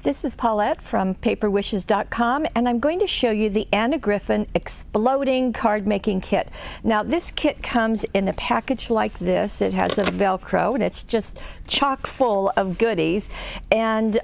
This is Paulette from paperwishes.com, and I'm going to show you the Anna Griffin Exploding Card Making Kit. Now, this kit comes in a package like this. It has a Velcro, and it's just chock full of goodies. And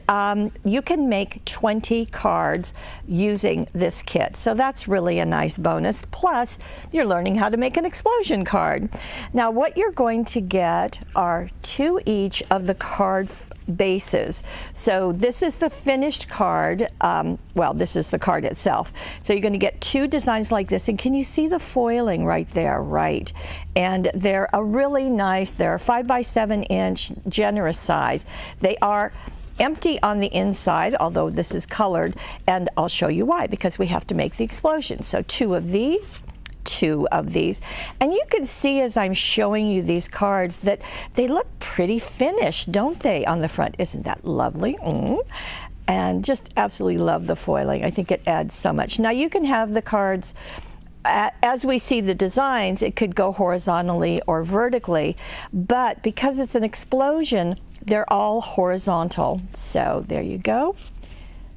you can make 20 cards using this kit. So that's really a nice bonus. Plus, you're learning how to make an explosion card. Now, what you're going to get are 2 each of the card bases. So this is the finished card. Well, this is the card itself. So you're going to get 2 designs like this. And can you see the foiling right there? Right. And they're a really nice, they're a 5 by 7 inch generous size. They are empty on the inside, although this is colored, and I'll show you why, because we have to make the explosion. So 2 of these, 2 of these, and you can see as I'm showing you these cards that they look pretty finished, don't they, on the front? Isn't that lovely? And just absolutely love the foiling. I think it adds so much. Now you can have the cards as we see the designs, it could go horizontally or vertically, but because it's an explosion, they're all horizontal. So there you go.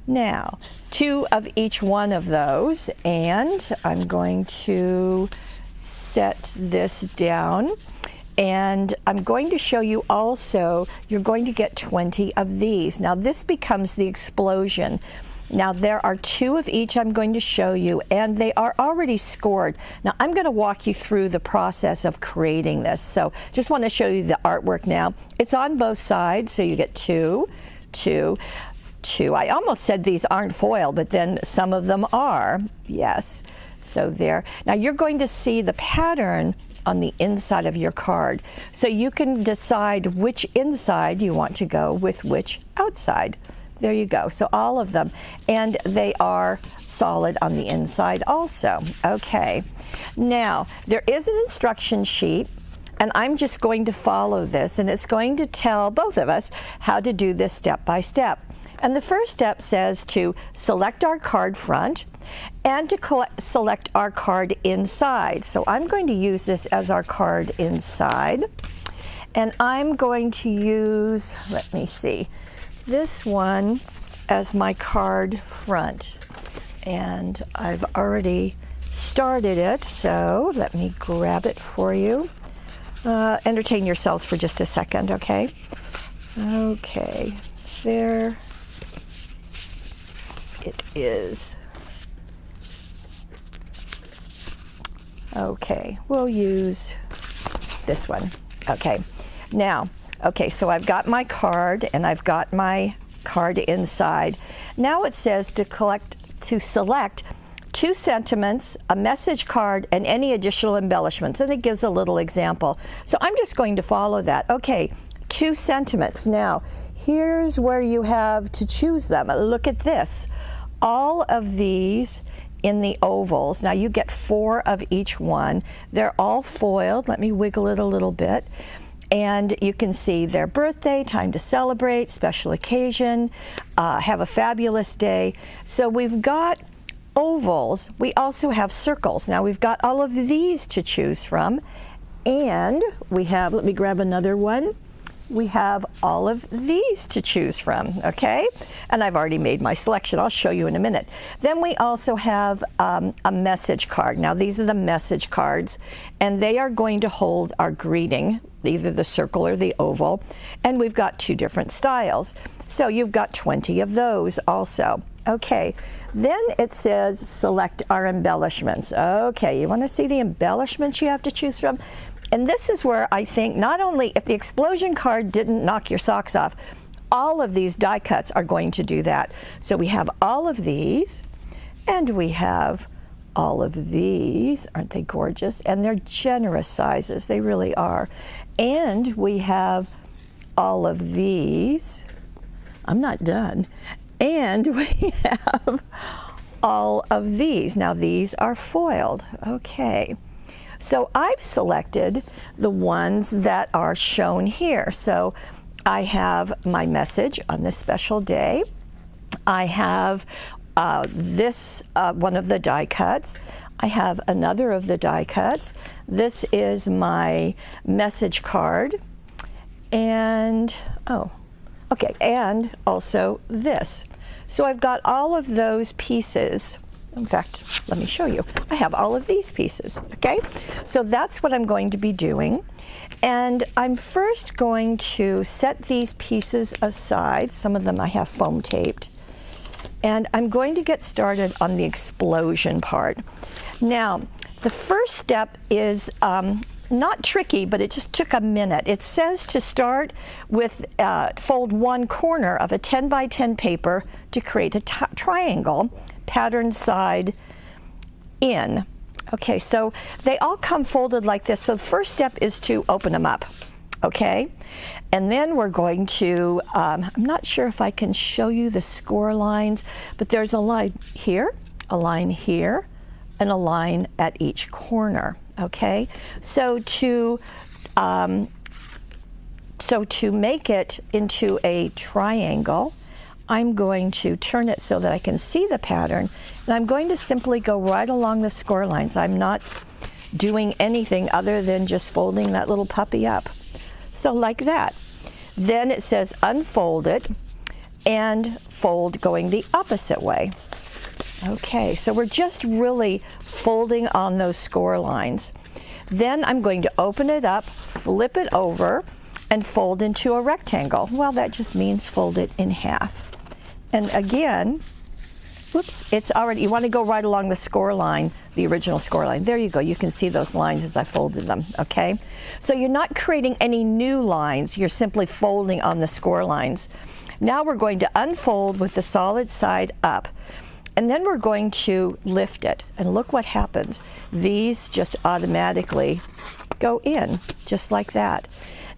Now, 2 of each one of those, and I'm going to set this down, and I'm going to show you also, you're going to get 20 of these. Now this becomes the explosion. Now there are 2 of each I'm going to show you, and they are already scored. Now I'm going to walk you through the process of creating this. So just want to show you the artwork now. It's on both sides, so you get 2, 2, 2. I almost said these aren't foil, but then some of them are. Yes. So there. Now you're going to see the pattern on the inside of your card. So you can decide which inside you want to go with which outside. There you go. So all of them. And they are solid on the inside also. Okay. Now, there is an instruction sheet, and I'm just going to follow this, and it's going to tell both of us how to do this step by step. And the first step says to select our card front and to select our card inside. So I'm going to use this as our card inside. And I'm going to use, let me see, this one as my card front. And I've already started it, so let me grab it for you. Entertain yourselves for just a second, okay? Okay, there it is. Okay, we'll use this one. Okay, now, okay, so I've got my card and I've got my card inside. Now it says to select 2 sentiments, a message card, and any additional embellishments, and it gives a little example. So I'm just going to follow that. Okay, 2 sentiments. Now, here's where you have to choose them. Look at this. All of these in the ovals. Now you get 4 of each one. They're all foiled. Let me wiggle it a little bit. And you can see their birthday, time to celebrate, special occasion, have a fabulous day. So we've got ovals. We also have circles. Now we've got all of these to choose from. And we have, let me grab another one. We have all of these to choose from, okay? And I've already made my selection. I'll show you in a minute. Then we also have a message card. Now these are the message cards, and they are going to hold our greeting, either the circle or the oval. And we've got 2 different styles. So you've got 20 of those also. Okay, then it says select our embellishments. Okay, you wanna see the embellishments you have to choose from? And this is where I think not only if the explosion card didn't knock your socks off, all of these die cuts are going to do that. So we have all of these, and we have all of these. Aren't they gorgeous? And they're generous sizes. They really are. And we have all of these. I'm not done. And we have all of these. Now these are foiled. Okay. So I've selected the ones that are shown here. So I have my message on this special day. I have this one of the die cuts. I have another of the die cuts. This is my message card. And, oh, Okay, and also this. So I've got all of those pieces. In fact, let me show you. I have all of these pieces, okay? So that's what I'm going to be doing. And I'm first going to set these pieces aside. Some of them I have foam taped. And I'm going to get started on the explosion part. Now, the first step is not tricky, but it just took a minute. It says to start with fold one corner of a 10 by 10 paper to create a triangle, pattern side in. Okay, so they all come folded like this. So the first step is to open them up, okay? And then we're going to, I'm not sure if I can show you the score lines, but there's a line here, and a line at each corner, okay? So to make it into a triangle, I'm going to turn it so that I can see the pattern, and I'm going to simply go right along the score lines. I'm not doing anything other than just folding that little puppy up. So like that. Then it says unfold it and fold going the opposite way. Okay, so we're just really folding on those score lines. Then I'm going to open it up, flip it over, and fold into a rectangle. Well, that just means fold it in half. And again, whoops, it's already, you want to go right along the score line, the original score line. There you go, you can see those lines as I folded them, okay? So you're not creating any new lines, you're simply folding on the score lines. Now we're going to unfold with the solid side up. And then we're going to lift it, and look what happens. These just automatically go in, just like that.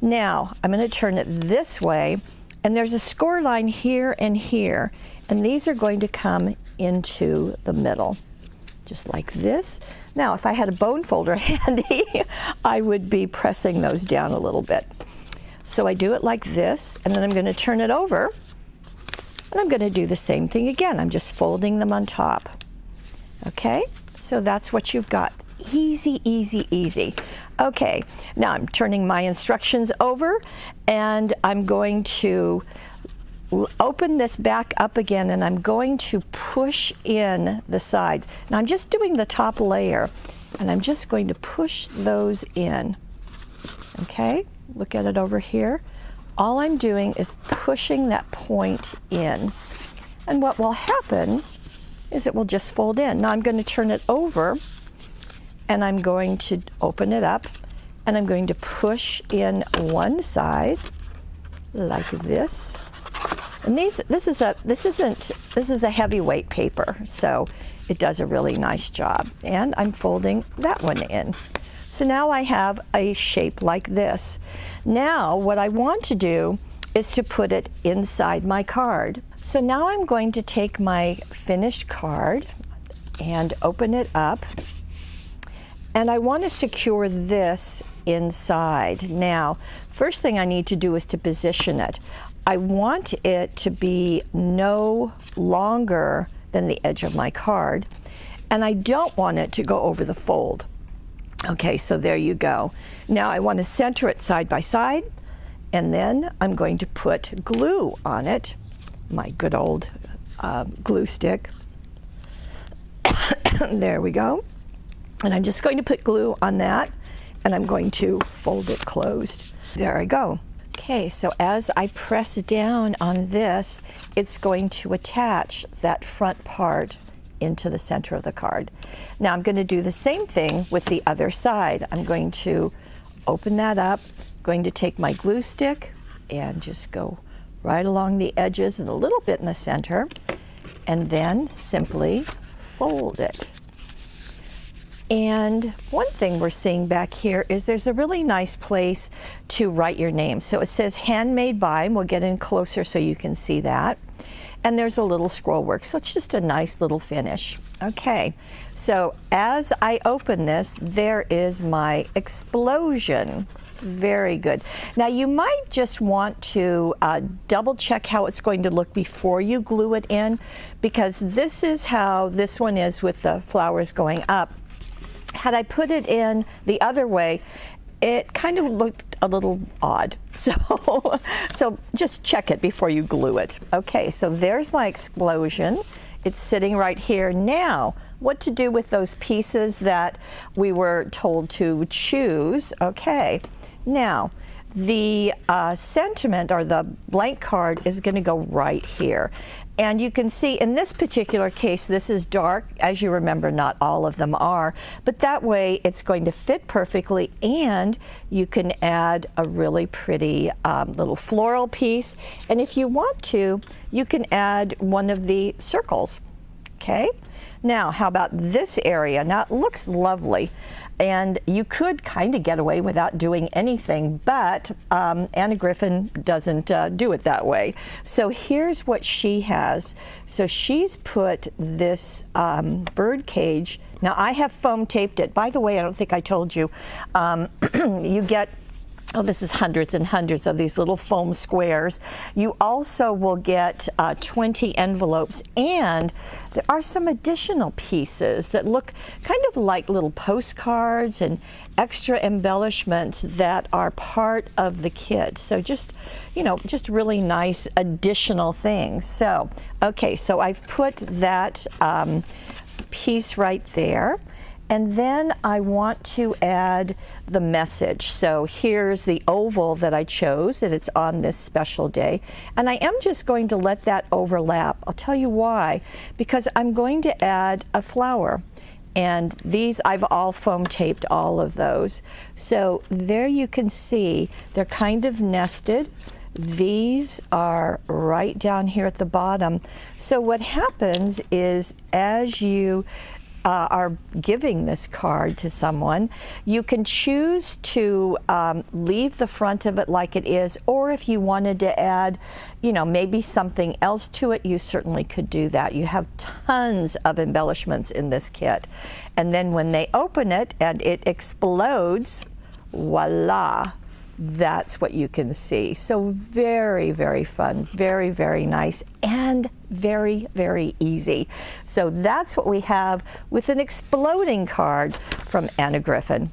Now, I'm going to turn it this way, and there's a score line here, and these are going to come into the middle, just like this. Now, if I had a bone folder handy, I would be pressing those down a little bit. So I do it like this, and then I'm going to turn it over, and I'm going to do the same thing again. I'm just folding them on top. Okay, so that's what you've got. Easy, easy, easy. Okay, now I'm turning my instructions over, and I'm going to open this back up again, and I'm going to push in the sides. Now I'm just doing the top layer, and I'm just going to push those in. Okay, look at it over here. All I'm doing is pushing that point in. And what will happen is it will just fold in. Now I'm going to turn it over, and I'm going to open it up, and I'm going to push in one side like this. And this is a heavyweight paper, so it does a really nice job. And I'm folding that one in. So now I have a shape like this. Now what I want to do is to put it inside my card. So now I'm going to take my finished card and open it up. And I want to secure this inside. Now, first thing I need to do is to position it. I want it to be no longer than the edge of my card, and I don't want it to go over the fold. Okay, so there you go. Now I want to center it side by side, and then I'm going to put glue on it, my good old glue stick. There we go. And I'm just going to put glue on that, and I'm going to fold it closed. There I go. Okay, so as I press down on this, it's going to attach that front part into the center of the card. Now I'm going to do the same thing with the other side. I'm going to open that up, going to take my glue stick and just go right along the edges and a little bit in the center, and then simply fold it. And one thing we're seeing back here is there's a really nice place to write your name. So it says handmade by, and we'll get in closer so you can see that. And there's a little scroll work, so it's just a nice little finish. Okay, so as I open this, there is my explosion. Very good. Now you might just want to double check how it's going to look before you glue it in, because this is how this one is with the flowers going up. Had I put it in the other way, it kind of looked a little odd. So just check it before you glue it. Okay, so there's my explosion. It's sitting right here. Now, what to do with those pieces that we were told to choose? Okay, now the sentiment or the blank card is going to go right here. And you can see in this particular case, this is dark. As you remember, not all of them are, but that way it's going to fit perfectly, and you can add a really pretty little floral piece. And if you want to, you can add one of the circles. Okay. Now, how about this area? Now, it looks lovely, and you could kind of get away without doing anything, but Anna Griffin doesn't do it that way. So here's what she has. So she's put this bird cage. Now, I have foam taped it. By the way, I don't think I told you, you get, oh, this is hundreds and hundreds of these little foam squares. You also will get 20 envelopes, and there are some additional pieces that look kind of like little postcards and extra embellishments that are part of the kit. So just, you know, just really nice additional things. So, okay, so I've put that piece right there. And then I want to add the message. So here's the oval that I chose, that it's on this special day. And I am just going to let that overlap. I'll tell you why. Because I'm going to add a flower. And these, I've all foam taped all of those. So there you can see, they're kind of nested. These are right down here at the bottom. So what happens is, as you are giving this card to someone, you can choose to leave the front of it like it is, or if you wanted to add, you know, maybe something else to it, you certainly could do that. You have tons of embellishments in this kit. And then when they open it and it explodes, voila, that's what you can see. So very, very fun, very, very nice, and very, very easy. So that's what we have with an exploding card from Anna Griffin.